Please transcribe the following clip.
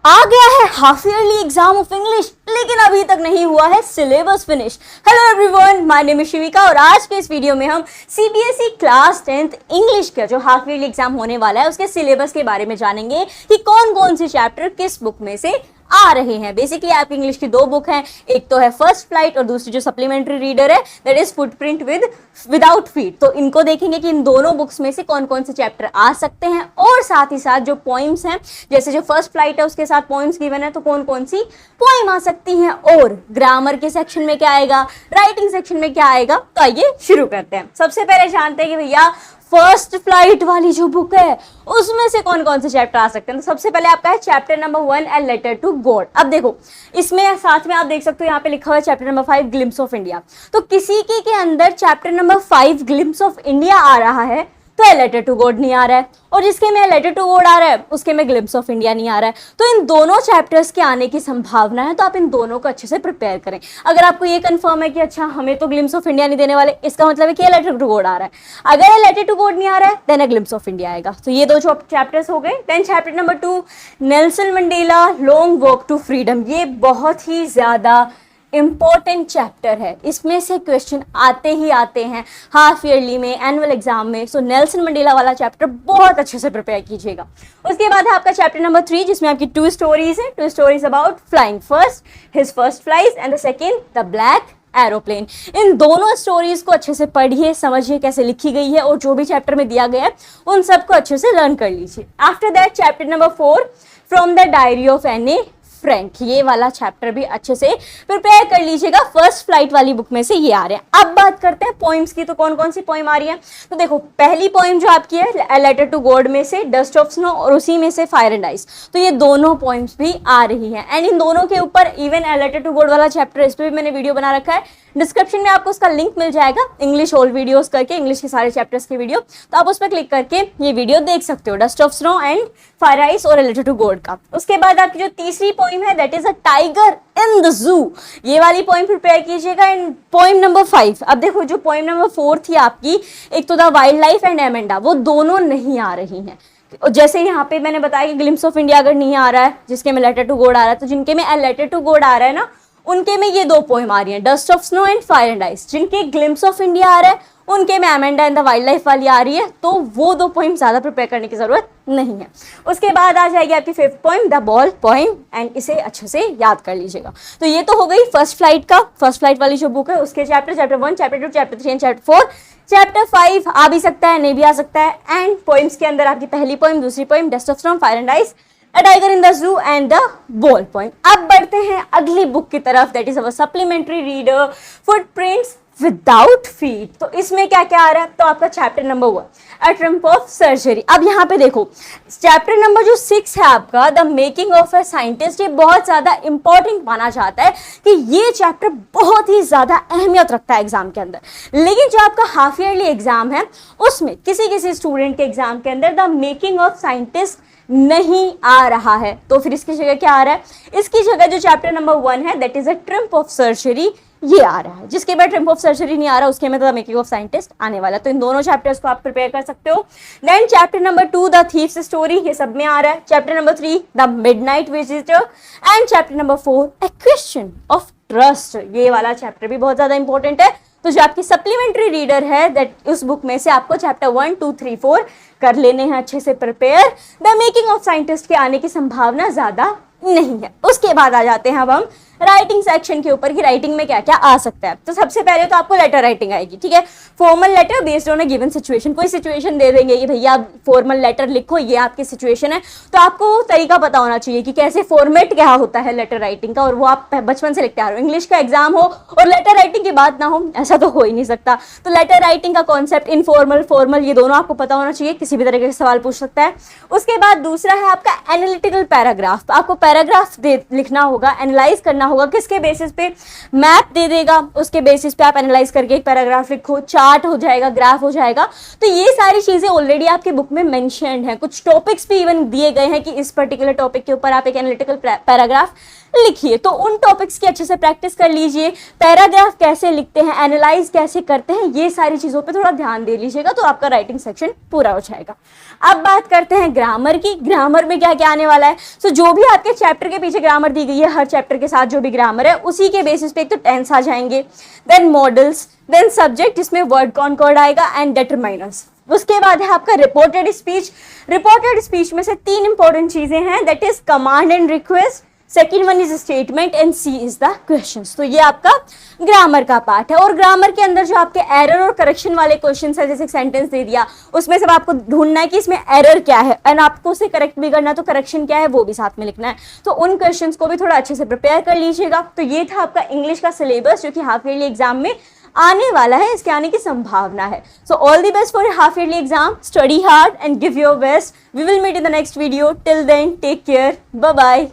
आ गया है half yearly exam of English, लेकिन अभी तक नहीं हुआ है syllabus finish. Hello everyone, my name is Shivika और आज के इस वीडियो में हम सीबीएसई क्लास 10th इंग्लिश का जो हाफ ईयरली एग्जाम होने वाला है उसके सिलेबस के बारे में जानेंगे कि कौन कौन से चैप्टर किस बुक में से आ रहे हैं। बेसिकली आपकी इंग्लिश की दो बुक हैं, एक तो है फर्स्ट फ्लाइट और दूसरी जो सप्लीमेंट्री रीडर है that is footprint without feet. तो इनको देखेंगे कि इन दोनों बुक्स में से कौन कौन से चैप्टर आ सकते हैं और साथ ही साथ जो पोइम्स हैं, जैसे जो फर्स्ट फ्लाइट है उसके साथ पोइम्स गिवन है तो कौन कौन सी पोइम आ सकती हैं, और ग्रामर के सेक्शन में क्या आएगा, राइटिंग सेक्शन में क्या आएगा। तो आइए शुरू करते हैं। सबसे पहले जानते हैं कि भैया फर्स्ट फ्लाइट वाली जो बुक है उसमें से कौन कौन से चैप्टर आ सकते हैं। तो सबसे पहले आपका है chapter number 1 A Letter to God. अब देखो इसमें साथ में आप देख सकते हो यहाँ पे लिखा हुआ है chapter number 5 glimpse of India. तो किसी के अंदर chapter number 5 glimpse of India आ रहा है तो ए लेटर टू गॉड नहीं आ रहा है, और जिसके में लेटर टू गॉड आ रहा है उसके में ग्लिम्स ऑफ इंडिया नहीं आ रहा है। तो इन दोनों चैप्टर्स के आने की संभावना है, तो आप इन दोनों को अच्छे से प्रिपेयर करें। अगर आपको ये कंफर्म है कि अच्छा हमें तो ग्लिम्स ऑफ इंडिया नहीं देने वाले, इसका मतलब है कि लेटर टू गॉड आ रहा है। अगर ये लेटर टू गॉड नहीं आ रहा है देन ग्लिम्स ऑफ इंडिया आएगा। तो ये दो चैप्टर्स हो गए। Then chapter number 2 Nelson Mandela Long Walk to Freedom. ये बहुत ही ज्यादा इंपॉर्टेंट चैप्टर है, इसमें से क्वेश्चन आते ही आते हैं हाफ ईयरली में, एनुअल एग्जाम में। सो नेल्सन मंडेला वाला चैप्टर बहुत अच्छे से प्रिपेयर कीजिएगा। उसके बाद है आपका चैप्टर नंबर 3 जिसमें आपकी 2 स्टोरीज है, 2 stories about flying, first his first flies and the second the black aeroplane. इन दोनों स्टोरीज को अच्छे से पढ़िए, समझिए कैसे लिखी गई है, और जो भी चैप्टर में दिया गया है उन सबको अच्छे से लर्न कर लीजिए। After that chapter number 4 from the diary of Anne Frank, ये वाला चैप्टर भी अच्छे से प्रिपेयर कर लीजिएगा। फर्स्ट फ्लाइट वाली बुक में से ये आ रहे हैं। अब बात करते हैं पोइम्स की, तो कौन कौन सी पोइम आ रही है। तो देखो पहली पोइम जो आपकी है ए लेटर टू गॉड में से डस्ट ऑफ स्नो, और उसी में से फायर एंड आइस। तो ये दोनों पोइम्स भी आ रही हैं, एंड इन दोनों के ऊपर even A Letter to God वाला चैप्टर इस पर भी मैंने वीडियो बना रखा है। डिस्क्रिप्शन में आपको उसका लिंक मिल जाएगा, इंग्लिश ऑल वीडियोस करके, इंग्लिश के सारे चैप्टर्स के वीडियो, तो आप उस पर क्लिक करके ये वीडियो देख सकते हो, dust of snow and fire ice और ए लेटर टू गॉड का। उसके बाद आपकी जो तीसरी पोइम है that is a tiger in the zoo, ये वाली पोइम प्रिपेयर कीजिएगा। एंड पोइम नंबर 5, अब देखो जो पोइम नंबर 4 थी आपकी, एक तो the wild life and Amanda, वो दोनों नहीं आ रही हैं। जैसे यहाँ पे मैंने बताया कि ग्लिम्स ऑफ इंडिया अगर नहीं आ रहा है, जिसके में लेटर टू गॉड आ रहा है, तो जिनके में ए लेटर टू गॉड आ रहा है ना, उनके में ये दो पोइम आ रही हैं, dust of snow and fire and ice. जिनके ग्लिम्स ऑफ इंडिया आ रहा है उनके में Amanda and the wild life वाली आ रही है, तो वो दो पोइम ज्यादा प्रिपेयर करने की जरूरत नहीं है। उसके बाद आ जाएगी आपकी 5th poem the ball poem, and इसे अच्छे से याद कर लीजिएगा। तो ये तो हो गई फर्स्ट फ्लाइट का, फर्स्ट फ्लाइट वाली जो बुक है उसके chapter 1, chapter 2, chapter 3 and chapter 4। Chapter 5 आ भी सकता है, नहीं भी आ सकता है। एंड पोइम्स के अंदर आपकी पहली पोइम, दूसरी poem dust of snow, fire and ice, A Tiger in the Zoo and the Ball Poem। अब बढ़ते हैं अगली बुक की तरफ that is our supplementary reader footprints without feet. तो इसमें क्या क्या आ रहा है, तो आपका chapter number 1 A Trump of surgery. अब यहाँ पे देखो चैप्टर नंबर जो 6 है आपका the making of a scientist, ये बहुत ज्यादा इंपॉर्टेंट माना जाता है कि ये चैप्टर बहुत ही ज्यादा अहमियत रखता है एग्जाम के अंदर। लेकिन जो आपका हाफ ईयरली एग्जाम है उसमें किसी किसी स्टूडेंट के एग्जाम के अंदर द मेकिंग ऑफ साइंटिस्ट नहीं आ रहा है, तो फिर इसकी जगह क्या आ रहा है, इसकी जगह जो चैप्टर नंबर 1 है that is a Trump of surgery, ये आ रहा है। जिसके बाद ट्रम्प ऑफ सर्जरी नहीं आ रहा उसके में द मेकिंग ऑफ साइंटिस्ट आने वाला। तो इन दोनों चैप्टर्स को आप प्रिपेयर कर सकते हो। Then chapter number 2 The Thief's Story, ये सब में आ रहा है। Chapter number 3 The Midnight Visitor, and chapter number 4 A Question of Trust, ये वाला चैप्टर भी बहुत ज्यादा इंपॉर्टेंट है। तो जो आपकी सप्लीमेंट्री रीडर है दैट उस बुक में से आपको चैप्टर 1, 2, 3, 4 कर लेने हैं अच्छे से prepare. The making of scientist के आने की संभावना ज्यादा नहीं है। उसके बाद आ जाते हैं अब हम राइटिंग सेक्शन के ऊपर कि राइटिंग में क्या क्या आ सकता है। तो सबसे पहले तो आपको लेटर राइटिंग आएगी, ठीक है, formal letter based on a given situation. कोई सिचुएशन दे देंगे कि भैया आप फॉर्मल लेटर लिखो, ये आपकी सिचुएशन है, तो आपको तरीका पता होना चाहिए कि कैसे फॉर्मेट क्या होता है लेटर राइटिंग का, और वो आप बचपन से लिखते आ रहे हो। इंग्लिश का एग्जाम हो और लेटर राइटिंग की बात ना हो, ऐसा तो हो ही नहीं सकता। तो लेटर राइटिंग का कॉन्सेप्ट इनफॉर्मल फॉर्मल ये दोनों आपको पता होना चाहिए, किसी भी तरह के सवाल पूछ सकता है। उसके बाद दूसरा है आपका एनालिटिकल पैराग्राफ। आपको पैराग्राफ लिखना होगा, एनालाइज करना होगा, किसके बेसिस पे, मैप दे देगा उसके बेसिस पे आप एनालाइज करके एक पैराग्राफ लिखो, चार्ट हो जाएगा, ग्राफ हो जाएगा। तो ये सारी चीजें ऑलरेडी आपकी बुक में मेंशन्ड है। कुछ टॉपिक्स भी इवन दिए गए हैं कि इस पर्टिकुलर टॉपिक के ऊपर आप एक एनालिटिकल पैराग्राफ लिखिए। तो उन टॉपिक्स की अच्छे से प्रैक्टिस कर लीजिए, पैराग्राफ कैसे लिखते हैं, एनालाइज कैसे करते हैं, ये सारी चीज़ों पे थोड़ा ध्यान दे लीजिएगा तो आपका राइटिंग सेक्शन पूरा हो जाएगा। अब बात करते हैं ग्रामर की। ग्रामर में क्या क्या आने वाला है। सो जो भी आपके चैप्टर के पीछे ग्रामर दी गई है, हर चैप्टर के साथ जो भी ग्रामर है उसी के बेसिस पे एक तो टेंस आ जाएंगे, देन मॉडल्स, देन सब्जेक्ट जिसमें वर्ड कॉनकॉर्ड आएगा एंड डिटरमाइनर्स। उसके बाद है आपका रिपोर्टेड स्पीच। रिपोर्टेड स्पीच में से 3 इंपॉर्टेंट चीजें हैं, that is command and request, second one is statement and C is the questions. तो ये आपका ग्रामर का पार्ट है। और ग्रामर के अंदर जो आपके एरर और करेक्शन वाले क्वेश्चंस है, जैसे सेंटेंस दे दिया उसमें सब आपको ढूंढना है कि इसमें एरर क्या है एंड आपको उसे करेक्ट भी करना है, तो करेक्शन क्या है वो भी साथ में लिखना है। तो उन क्वेश्चंस को भी थोड़ा अच्छे से प्रिपेयर कर लीजिएगा। तो ये था आपका इंग्लिश का सिलेबस जो कि हाफ ईयरली एग्जाम में आने वाला है, इसके आने की संभावना है। So all the best for your half yearly exam, study hard and give your best. We will meet in the next video. Till then take care, bye bye.